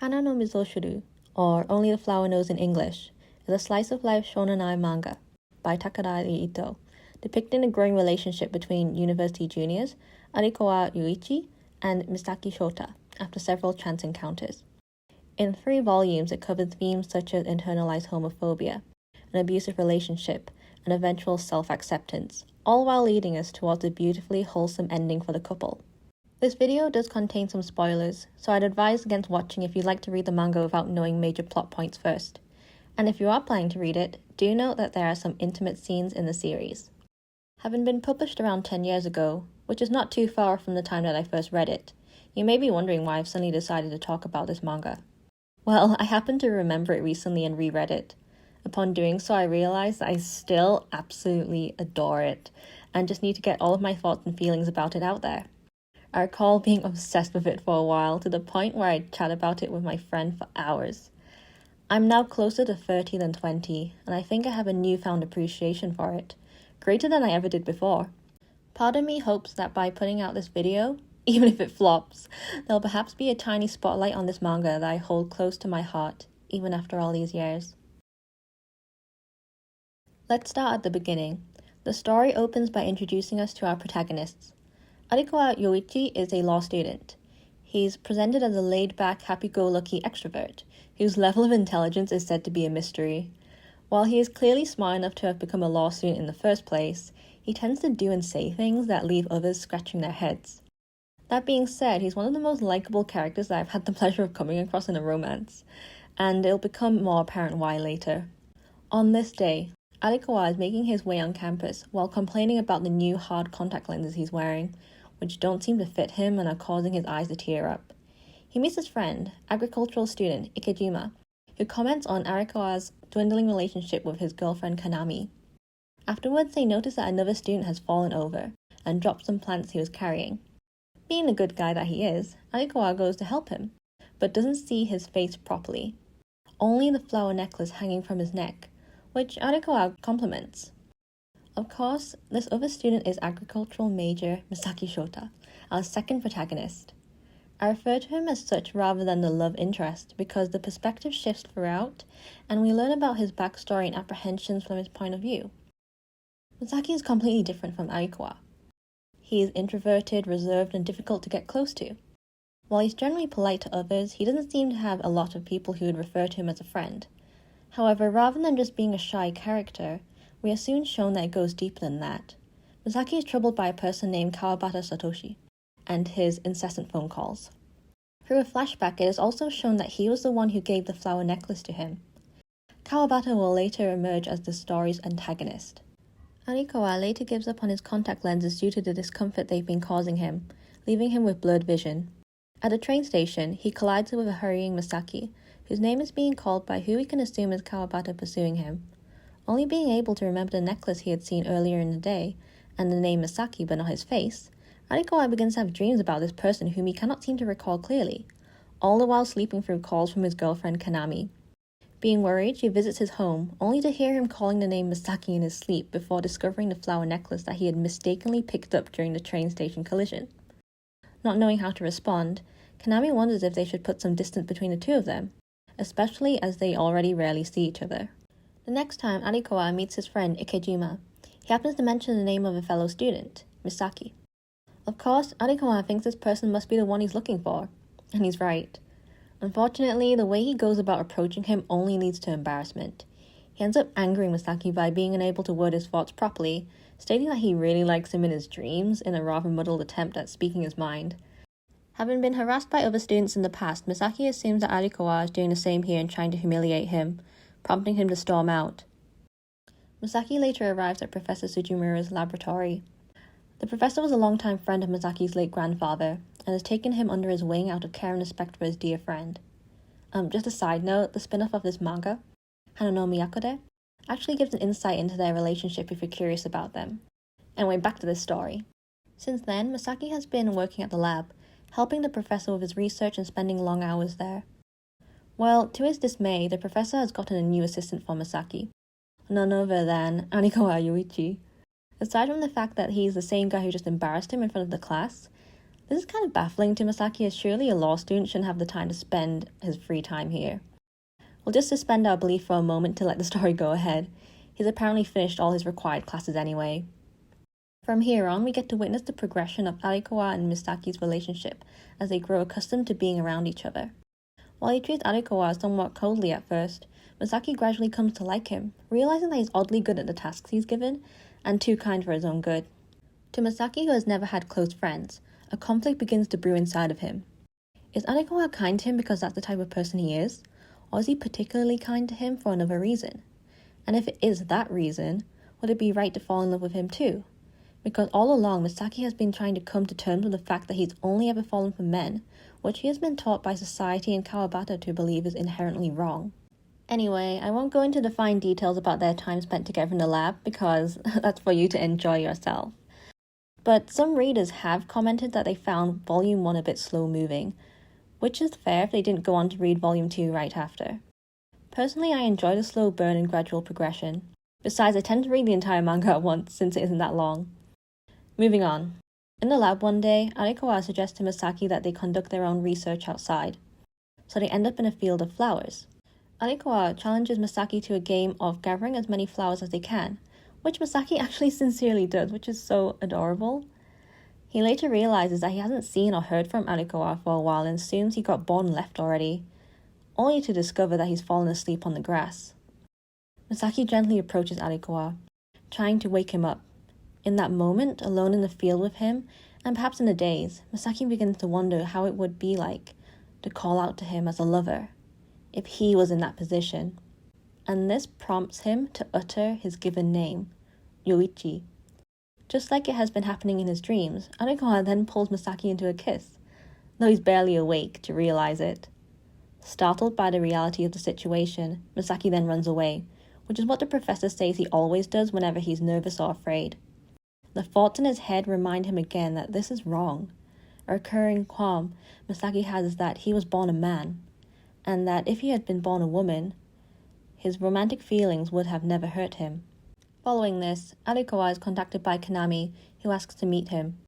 花no mizo shuru, or Only the Flower Knows in English, is a slice-of-life shonen manga by Takada Ito, depicting the growing relationship between university juniors Arikawa Yuichi and Misaki Shota after several chance encounters. In 3 volumes, it covers themes such as internalized homophobia, an abusive relationship, and eventual self-acceptance, all while leading us towards a beautifully wholesome ending for the couple. This video does contain some spoilers, so I'd advise against watching if you'd like to read the manga without knowing major plot points first. And if you are planning to read it, do note that there are some intimate scenes in the series. Having been published around 10 years ago, which is not too far from the time that I first read it, you may be wondering why I've suddenly decided to talk about this manga. Well, I happened to remember it recently and reread it. Upon doing so, I realized that I still absolutely adore it, and just need to get all of my thoughts and feelings about it out there. I recall being obsessed with it for a while, to the point where I'd chat about it with my friend for hours. I'm now closer to 30 than 20, and I think I have a newfound appreciation for it, greater than I ever did before. Part of me hopes that by putting out this video, even if it flops, there'll perhaps be a tiny spotlight on this manga that I hold close to my heart, even after all these years. Let's start at the beginning. The story opens by introducing us to our protagonists. Arikawa Yoichi is a law student. He's presented as a laid-back, happy-go-lucky extrovert, whose level of intelligence is said to be a mystery. While he is clearly smart enough to have become a law student in the first place, he tends to do and say things that leave others scratching their heads. That being said, he's one of the most likable characters that I've had the pleasure of coming across in a romance, and it'll become more apparent why later. On this day, Arikawa is making his way on campus while complaining about the new hard contact lenses he's wearing, which don't seem to fit him and are causing his eyes to tear up. He meets his friend, agricultural student Ikejima, who comments on Arikawa's dwindling relationship with his girlfriend Kanami. Afterwards, they notice that another student has fallen over and dropped some plants he was carrying. Being the good guy that he is, Arikawa goes to help him, but doesn't see his face properly. Only the flower necklace hanging from his neck, which Arikawa compliments. Of course, this other student is agricultural major Misaki Shota, our second protagonist. I refer to him as such rather than the love interest because the perspective shifts throughout, and we learn about his backstory and apprehensions from his point of view. Misaki is completely different from Arikawa. He is introverted, reserved, and difficult to get close to. While he's generally polite to others, he doesn't seem to have a lot of people who would refer to him as a friend. However, rather than just being a shy character, we are soon shown that it goes deeper than that. Misaki is troubled by a person named Kawabata Satoshi, and his incessant phone calls. Through a flashback, it is also shown that he was the one who gave the flower necklace to him. Kawabata will later emerge as the story's antagonist. Arikawa later gives up on his contact lenses due to the discomfort they've been causing him, leaving him with blurred vision. At the train station, he collides with a hurrying Misaki, whose name is being called by who we can assume is Kawabata pursuing him. Only being able to remember the necklace he had seen earlier in the day, and the name Misaki but not his face, Arikawa begins to have dreams about this person whom he cannot seem to recall clearly, all the while sleeping through calls from his girlfriend Kanami. Being worried, she visits his home, only to hear him calling the name Misaki in his sleep before discovering the flower necklace that he had mistakenly picked up during the train station collision. Not knowing how to respond, Kanami wonders if they should put some distance between the two of them, especially as they already rarely see each other. The next time Arikawa meets his friend Ikejima, he happens to mention the name of a fellow student, Misaki. Of course, Arikawa thinks this person must be the one he's looking for, and he's right. Unfortunately, the way he goes about approaching him only leads to embarrassment. He ends up angering Misaki by being unable to word his thoughts properly, stating that he really likes him in his dreams in a rather muddled attempt at speaking his mind. Having been harassed by other students in the past, Misaki assumes that Arikawa is doing the same here and trying to humiliate him, prompting him to storm out. Misaki later arrives at Professor Sujimura's laboratory. The professor was a longtime friend of Misaki's late grandfather, and has taken him under his wing out of care and respect for his dear friend. Just a side note, the spin-off of this manga, Hana no Miyakode, actually gives an insight into their relationship if you're curious about them. Anyway, back to this story. Since then, Misaki has been working at the lab, helping the professor with his research and spending long hours there. Well, to his dismay, the professor has gotten a new assistant for Misaki, none other than Arikawa Yuichi. Aside from the fact that he's the same guy who just embarrassed him in front of the class, This is kind of baffling to Misaki, as surely a law student shouldn't have the time to spend his free time here. We'll just suspend our belief for a moment to let the story go ahead. He's apparently finished all his required classes anyway. From here on, we get to witness the progression of Arikawa and Misaki's relationship as they grow accustomed to being around each other. While he treats Arikawa somewhat coldly at first, Misaki gradually comes to like him, realizing that he's oddly good at the tasks he's given, and too kind for his own good. To Misaki, who has never had close friends, a conflict begins to brew inside of him. Is Arikawa kind to him because that's the type of person he is? Or is he particularly kind to him for another reason? And if it is that reason, would it be right to fall in love with him too? Because all along, Misaki has been trying to come to terms with the fact that he's only ever fallen for men, which he has been taught by society and Kawabata to believe is inherently wrong. Anyway, I won't go into the fine details about their time spent together in the lab, because that's for you to enjoy yourself. But some readers have commented that they found Volume 1 a bit slow-moving, which is fair if they didn't go on to read Volume 2 right after. Personally, I enjoy the slow burn and gradual progression. Besides, I tend to read the entire manga at once since it isn't that long. Moving on. In the lab one day, Arikawa suggests to Misaki that they conduct their own research outside, so they end up in a field of flowers. Arikawa challenges Misaki to a game of gathering as many flowers as they can, which Misaki actually sincerely does, which is so adorable. He later realizes that he hasn't seen or heard from Arikawa for a while and assumes he got bored and left already, only to discover that he's fallen asleep on the grass. Misaki gently approaches Arikawa, trying to wake him up. In that moment, alone in the field with him, and perhaps in a daze, Misaki begins to wonder how it would be like to call out to him as a lover, if he was in that position. And this prompts him to utter his given name, Yoichi. Just like it has been happening in his dreams, Arikawa then pulls Misaki into a kiss, though he's barely awake to realize it. Startled by the reality of the situation, Misaki then runs away, which is what the professor says he always does whenever he's nervous or afraid. The thoughts in his head remind him again that this is wrong. A recurring qualm Misaki has is that he was born a man, and that if he had been born a woman, his romantic feelings would have never hurt him. Following this, Arikawa is contacted by Kanami, who asks to meet him.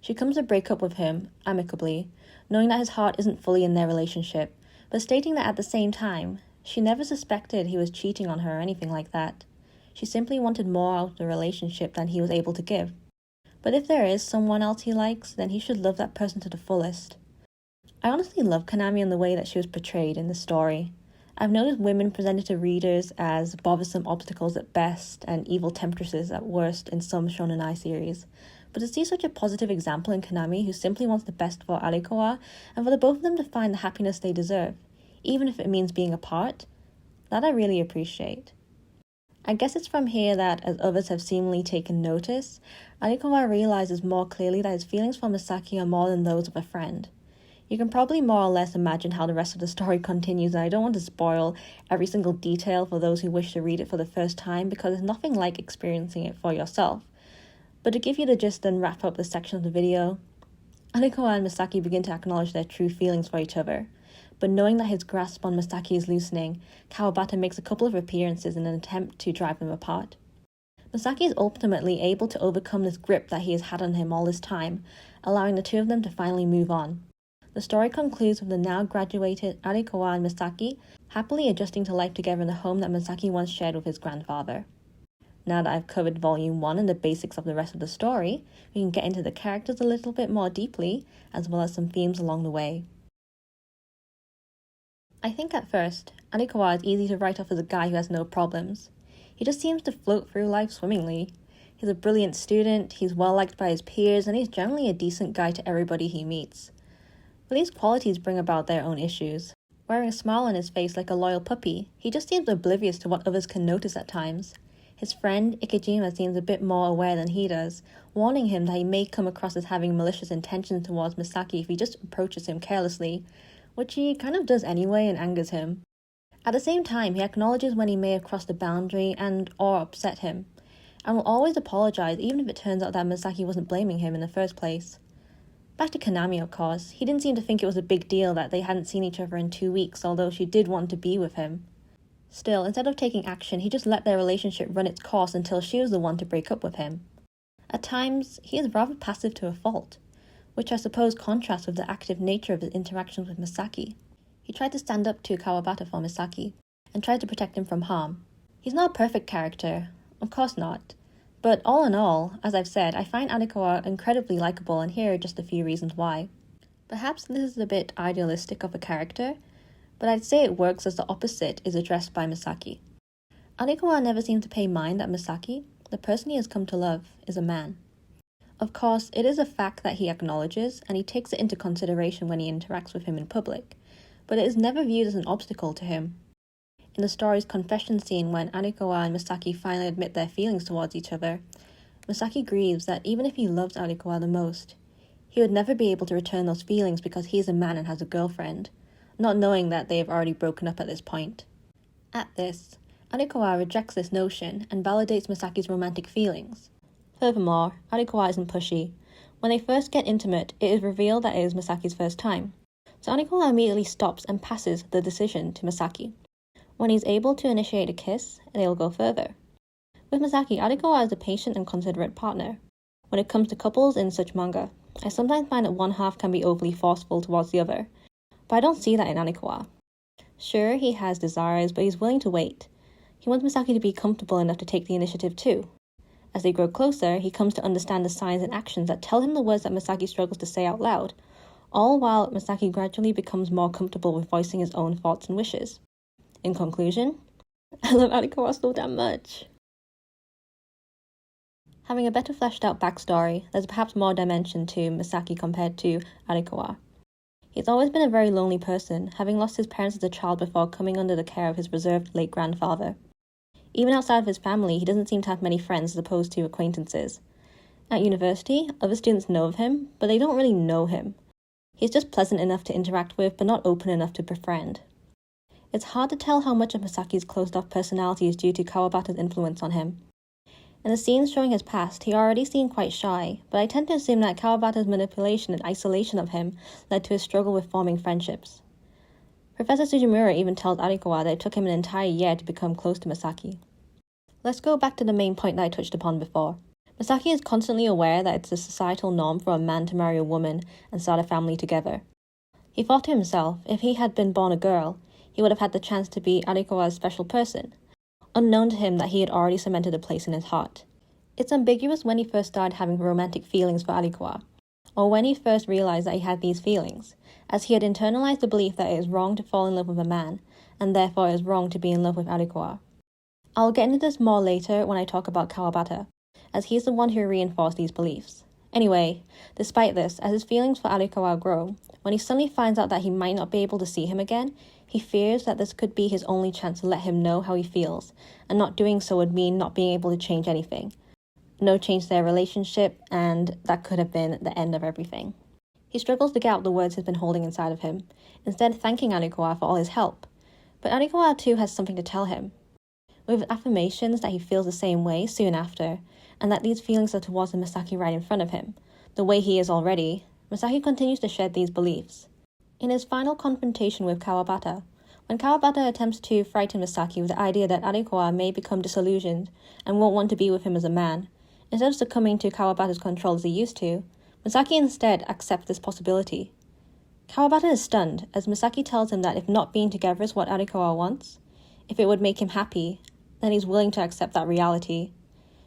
She comes to break up with him, amicably, knowing that his heart isn't fully in their relationship, but stating that at the same time, she never suspected he was cheating on her or anything like that. She simply wanted more out of the relationship than he was able to give. But if there is someone else he likes, then he should love that person to the fullest. I honestly love Kanami and the way that she was portrayed in the story. I've noticed women presented to readers as bothersome obstacles at best and evil temptresses at worst in some shonen series. But to see such a positive example in Kanami, who simply wants the best for Arikawa, and for the both of them to find the happiness they deserve, even if it means being apart, that I really appreciate. I guess it's from here that, as others have seemingly taken notice, Arikawa realizes more clearly that his feelings for Misaki are more than those of a friend. You can probably more or less imagine how the rest of the story continues, and I don't want to spoil every single detail for those who wish to read it for the first time, because there's nothing like experiencing it for yourself. But to give you the gist and wrap up this section of the video, Arikawa and Misaki begin to acknowledge their true feelings for each other. But knowing that his grasp on Misaki is loosening, Kawabata makes a couple of appearances in an attempt to drive them apart. Misaki is ultimately able to overcome this grip that he has had on him all this time, allowing the two of them to finally move on. The story concludes with the now graduated Arikawa and Misaki happily adjusting to life together in the home that Misaki once shared with his grandfather. Now that I've covered Volume 1 and the basics of the rest of the story, we can get into the characters a little bit more deeply, as well as some themes along the way. I think at first, Arikawa is easy to write off as a guy who has no problems. He just seems to float through life swimmingly. He's a brilliant student, he's well liked by his peers, and he's generally a decent guy to everybody he meets. But these qualities bring about their own issues. Wearing a smile on his face like a loyal puppy, he just seems oblivious to what others can notice at times. His friend, Ikejima, seems a bit more aware than he does, warning him that he may come across as having malicious intentions towards Misaki if he just approaches him carelessly, which he kind of does anyway and angers him. At the same time, he acknowledges when he may have crossed the boundary and or upset him, and will always apologize even if it turns out that Misaki wasn't blaming him in the first place. Back to Kanami, of course. He didn't seem to think it was a big deal that they hadn't seen each other in 2 weeks, although she did want to be with him. Still, instead of taking action, he just let their relationship run its course until she was the one to break up with him. At times, he is rather passive to a fault. which I suppose contrasts with the active nature of his interactions with Misaki. He tried to stand up to Kawabata for Misaki, and tried to protect him from harm. He's not a perfect character, of course not, but all in all, as I've said, I find Arikawa incredibly likable, and here are just a few reasons why. Perhaps this is a bit idealistic of a character, but I'd say it works as the opposite is addressed by Misaki. Arikawa never seems to pay mind that Misaki, the person he has come to love, is a man. Of course, it is a fact that he acknowledges, and he takes it into consideration when he interacts with him in public, but it is never viewed as an obstacle to him. In the story's confession scene when Arikawa and Misaki finally admit their feelings towards each other, Misaki grieves that even if he loves Arikawa the most, he would never be able to return those feelings because he is a man and has a girlfriend, not knowing that they have already broken up at this point. At this, Arikawa rejects this notion and validates Misaki's romantic feelings. Furthermore, Arikawa isn't pushy. When they first get intimate, it is revealed that it is Misaki's first time, so Arikawa immediately stops and passes the decision to Misaki. When he's able to initiate a kiss, they'll go further. With Misaki, Arikawa is a patient and considerate partner. When it comes to couples in such manga, I sometimes find that one half can be overly forceful towards the other, but I don't see that in Arikawa. Sure, he has desires, but he's willing to wait. He wants Misaki to be comfortable enough to take the initiative too. As they grow closer, he comes to understand the signs and actions that tell him the words that Misaki struggles to say out loud, all while Misaki gradually becomes more comfortable with voicing his own thoughts and wishes. In conclusion, I love Arikawa so damn much. Having a better fleshed out backstory, there's perhaps more dimension to Misaki compared to Arikawa. He's always been a very lonely person, having lost his parents as a child before coming under the care of his reserved late grandfather. Even outside of his family, he doesn't seem to have many friends as opposed to acquaintances. At university, other students know of him, but they don't really know him. He's just pleasant enough to interact with, but not open enough to befriend. It's hard to tell how much of Misaki's closed-off personality is due to Kawabata's influence on him. In the scenes showing his past, he already seemed quite shy, but I tend to assume that Kawabata's manipulation and isolation of him led to his struggle with forming friendships. Professor Sujimura even tells Arikawa that it took him an entire year to become close to Misaki. Let's go back to the main point that I touched upon before. Misaki is constantly aware that it's a societal norm for a man to marry a woman and start a family together. He thought to himself, if he had been born a girl, he would have had the chance to be Arikawa's special person, unknown to him that he had already cemented a place in his heart. It's ambiguous when he first started having romantic feelings for Arikawa, or when he first realized that he had these feelings, as he had internalized the belief that it is wrong to fall in love with a man, and therefore it is wrong to be in love with Arikawa. I'll get into this more later when I talk about Kawabata, as he's the one who reinforced these beliefs. Anyway, despite this, as his feelings for Arikawa grow, when he suddenly finds out that he might not be able to see him again, he fears that this could be his only chance to let him know how he feels, and not doing so would mean not being able to change anything. No change to their relationship, and that could have been the end of everything. He struggles to get out the words he's been holding inside of him, instead thanking Arikawa for all his help. But Arikawa too has something to tell him. With affirmations that he feels the same way soon after, and that these feelings are towards the Misaki right in front of him, the way he is already, Misaki continues to shed these beliefs. In his final confrontation with Kawabata, when Kawabata attempts to frighten Misaki with the idea that Arikawa may become disillusioned and won't want to be with him as a man, instead of succumbing to Kawabata's control as he used to, Misaki instead accepts this possibility. Kawabata is stunned, as Misaki tells him that if not being together is what Arikawa wants, if it would make him happy, then he's willing to accept that reality.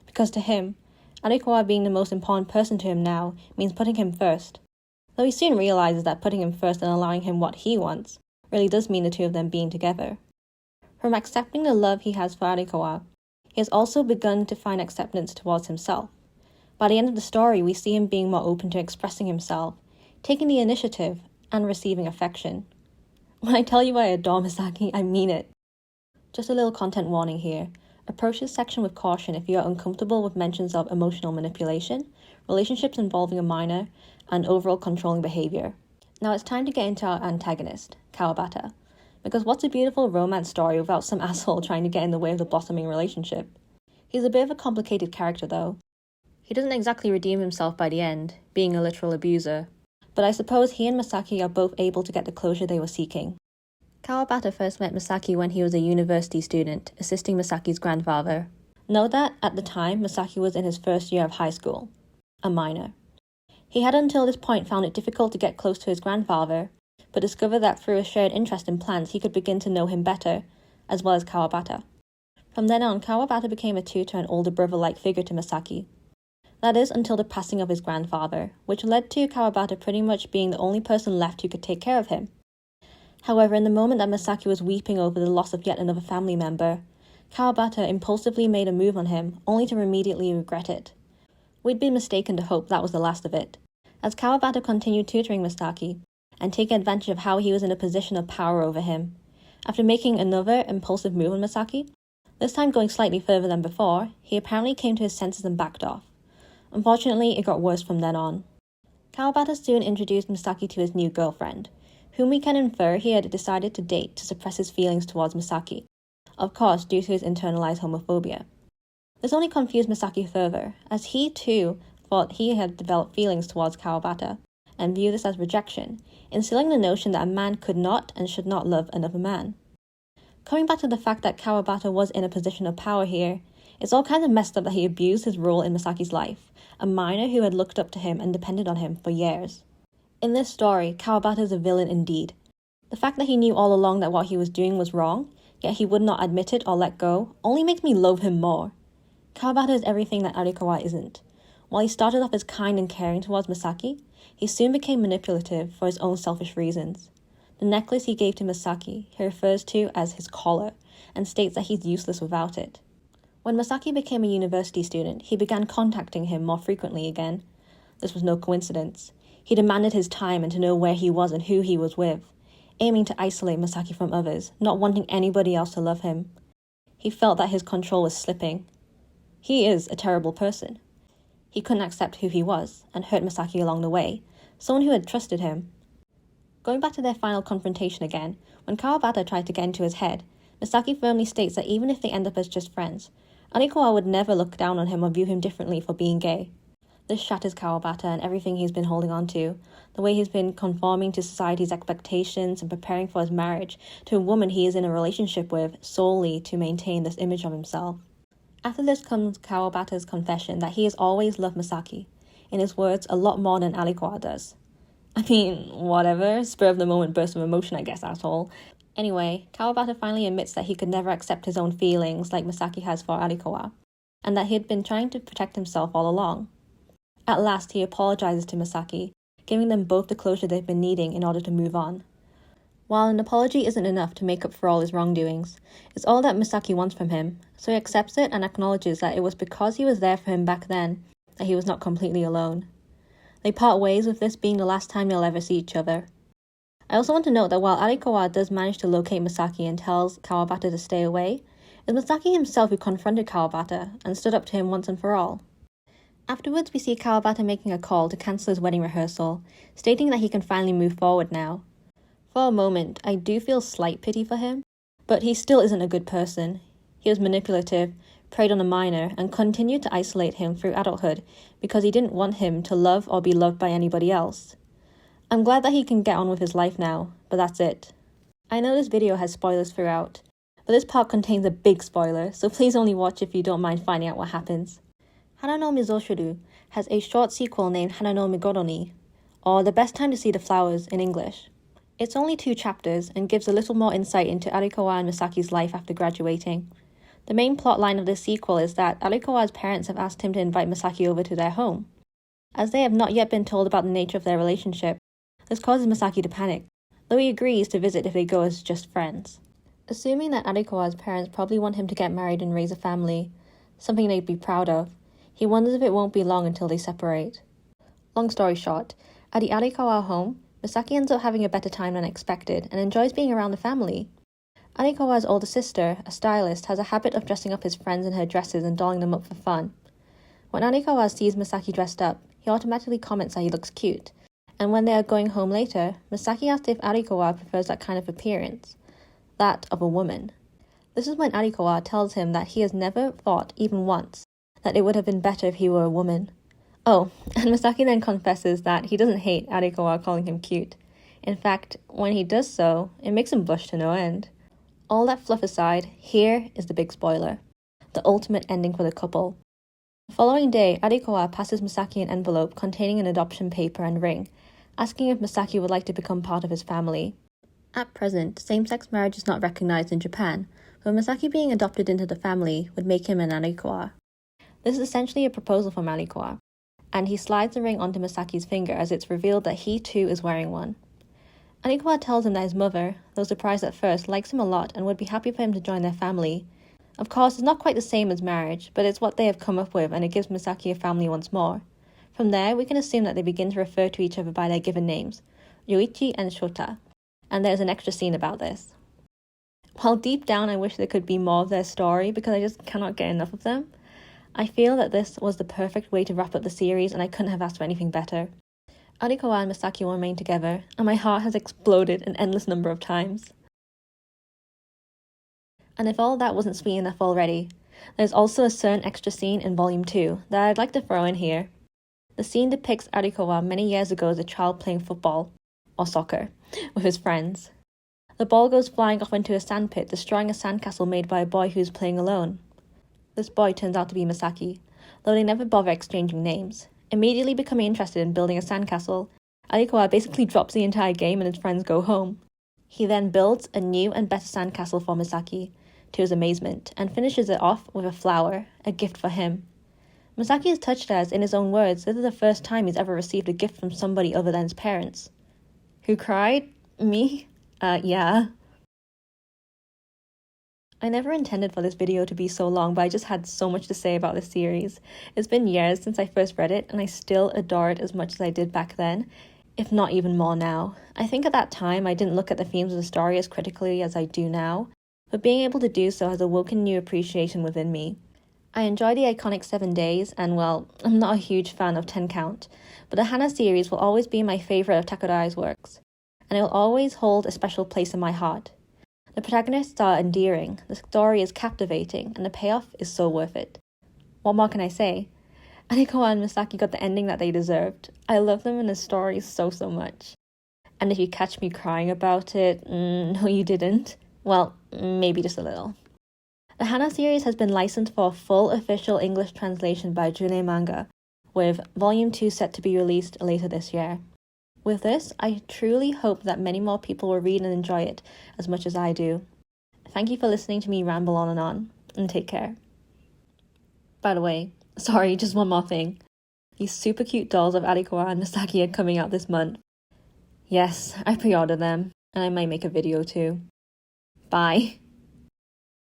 Because to him, Arikawa being the most important person to him now means putting him first. Though he soon realizes that putting him first and allowing him what he wants really does mean the two of them being together. From accepting the love he has for Arikawa, he has also begun to find acceptance towards himself. By the end of the story, we see him being more open to expressing himself, taking the initiative, and receiving affection. When I tell you I adore Misaki, I mean it. Just a little content warning here. Approach this section with caution if you are uncomfortable with mentions of emotional manipulation, relationships involving a minor, and overall controlling behavior. Now it's time to get into our antagonist, Kawabata. Because what's a beautiful romance story without some asshole trying to get in the way of the blossoming relationship? He's a bit of a complicated character though. He doesn't exactly redeem himself by the end, being a literal abuser. But I suppose he and Misaki are both able to get the closure they were seeking. Kawabata first met Misaki when he was a university student, assisting Misaki's grandfather. Note that, at the time, Misaki was in his first year of high school. A minor. He had until this point found it difficult to get close to his grandfather, but discovered that through a shared interest in plants he could begin to know him better, as well as Kawabata. From then on, Kawabata became a tutor and older brother-like figure to Misaki. That is, until the passing of his grandfather, which led to Kawabata pretty much being the only person left who could take care of him. However, in the moment that Misaki was weeping over the loss of yet another family member, Kawabata impulsively made a move on him, only to immediately regret it. We'd been mistaken to hope that was the last of it, as Kawabata continued tutoring Misaki, and taking advantage of how he was in a position of power over him. After making another impulsive move on Misaki, this time going slightly further than before, he apparently came to his senses and backed off. Unfortunately, it got worse from then on. Kawabata soon introduced Misaki to his new girlfriend, whom we can infer he had decided to date to suppress his feelings towards Misaki, of course due to his internalized homophobia. This only confused Misaki further, as he too thought he had developed feelings towards Kawabata, and viewed this as rejection, instilling the notion that a man could not and should not love another man. Coming back to the fact that Kawabata was in a position of power here, it's all kind of messed up that he abused his role in Misaki's life, a minor who had looked up to him and depended on him for years. In this story, Kawabata is a villain indeed. The fact that he knew all along that what he was doing was wrong, yet he would not admit it or let go, only makes me loathe him more. Kawabata is everything that Arikawa isn't. While he started off as kind and caring towards Misaki, he soon became manipulative for his own selfish reasons. The necklace he gave to Misaki he refers to as his collar, and states that he's useless without it. When Misaki became a university student, he began contacting him more frequently again. This was no coincidence. He demanded his time and to know where he was and who he was with, aiming to isolate Misaki from others, not wanting anybody else to love him. He felt that his control was slipping. He is a terrible person. He couldn't accept who he was, and hurt Misaki along the way, someone who had trusted him. Going back to their final confrontation again, when Kawabata tried to get into his head, Misaki firmly states that even if they end up as just friends, Arikawa would never look down on him or view him differently for being gay. This shatters Kawabata and everything he's been holding on to, the way he's been conforming to society's expectations and preparing for his marriage to a woman he is in a relationship with solely to maintain this image of himself. After this comes Kawabata's confession that he has always loved Misaki, in his words, a lot more than Arikawa does. I mean, whatever, spur of the moment burst of emotion, I guess, asshole. Anyway, Kawabata finally admits that he could never accept his own feelings like Misaki has for Arikawa, and that he had been trying to protect himself all along. At last, he apologizes to Misaki, giving them both the closure they've been needing in order to move on. While an apology isn't enough to make up for all his wrongdoings, it's all that Misaki wants from him, so he accepts it and acknowledges that it was because he was there for him back then that he was not completely alone. They part ways, with this being the last time they'll ever see each other. I also want to note that while Arikawa does manage to locate Misaki and tells Kawabata to stay away, it's Misaki himself who confronted Kawabata and stood up to him once and for all. Afterwards, we see Kawabata making a call to cancel his wedding rehearsal, stating that he can finally move forward now. For a moment, I do feel slight pity for him, but he still isn't a good person. He was manipulative, preyed on a minor, and continued to isolate him through adulthood because he didn't want him to love or be loved by anybody else. I'm glad that he can get on with his life now, but that's it. I know this video has spoilers throughout, but this part contains a big spoiler, so please only watch if you don't mind finding out what happens.花のみぞ知るhas a short sequel named Hana no Migoro ni, or The Best Time to See the Flowers in English. It's only 2 chapters and gives a little more insight into Arikawa and Misaki's life after graduating. The main plot line of this sequel is that Arikawa's parents have asked him to invite Misaki over to their home. As they have not yet been told about the nature of their relationship, this causes Misaki to panic, though he agrees to visit if they go as just friends. Assuming that Arikawa's parents probably want him to get married and raise a family, something they'd be proud of, he wonders if it won't be long until they separate. Long story short, at the Arikawa home, Misaki ends up having a better time than expected and enjoys being around the family. Arikawa's older sister, a stylist, has a habit of dressing up his friends in her dresses and dolling them up for fun. When Arikawa sees Misaki dressed up, he automatically comments that he looks cute, and when they are going home later, Misaki asks if Arikawa prefers that kind of appearance, that of a woman. This is when Arikawa tells him that he has never thought, even once, that it would have been better if he were a woman. Oh, and Misaki then confesses that he doesn't hate Arikawa calling him cute. In fact, when he does so, it makes him blush to no end. All that fluff aside, here is the big spoiler. The ultimate ending for the couple. The following day, Arikawa passes Misaki an envelope containing an adoption paper and ring, asking if Misaki would like to become part of his family. At present, same-sex marriage is not recognized in Japan, but Misaki being adopted into the family would make him an Arikawa. This is essentially a proposal from Arikawa, and he slides the ring onto Misaki's finger as it's revealed that he too is wearing one. Arikawa tells him that his mother, though surprised at first, likes him a lot and would be happy for him to join their family. Of course, it's not quite the same as marriage, but it's what they have come up with and it gives Misaki a family once more. From there, we can assume that they begin to refer to each other by their given names, Yoichi and Shota, and there's an extra scene about this. While deep down I wish there could be more of their story because I just cannot get enough of them, I feel that this was the perfect way to wrap up the series and I couldn't have asked for anything better. Arikawa and Misaki will remain together, and my heart has exploded an endless number of times. And if all that wasn't sweet enough already, there's also a certain extra scene in Volume 2 that I'd like to throw in here. The scene depicts Arikawa many years ago as a child playing football, or soccer, with his friends. The ball goes flying off into a sandpit, destroying a sandcastle made by a boy who's playing alone. This boy turns out to be Misaki, though they never bother exchanging names. Immediately becoming interested in building a sandcastle, Arikawa basically drops the entire game and his friends go home. He then builds a new and better sandcastle for Misaki, to his amazement, and finishes it off with a flower, a gift for him. Misaki is touched as, in his own words, this is the first time he's ever received a gift from somebody other than his parents. Who cried? Me? Yeah. I never intended for this video to be so long, but I just had so much to say about this series. It's been years since I first read it, and I still adore it as much as I did back then, if not even more now. I think at that time I didn't look at the themes of the story as critically as I do now, but being able to do so has awoken new appreciation within me. I enjoy the iconic 7 days, and well, I'm not a huge fan of 10 count, but the Hana series will always be my favourite of Takarai's works, and it will always hold a special place in my heart. The protagonists are endearing, the story is captivating, and the payoff is so worth it. What more can I say? Arikawa and Misaki got the ending that they deserved. I love them and the story so much. And if you catch me crying about it, no you didn't. Well, maybe just a little. The Hana series has been licensed for a full official English translation by June Manga, with Volume 2 set to be released later this year. With this, I truly hope that many more people will read and enjoy it as much as I do. Thank you for listening to me ramble on, and take care. By the way, sorry, just one more thing. These super cute dolls of Arikawa and Misaki are coming out this month. Yes, I pre-ordered them, and I might make a video too. Bye.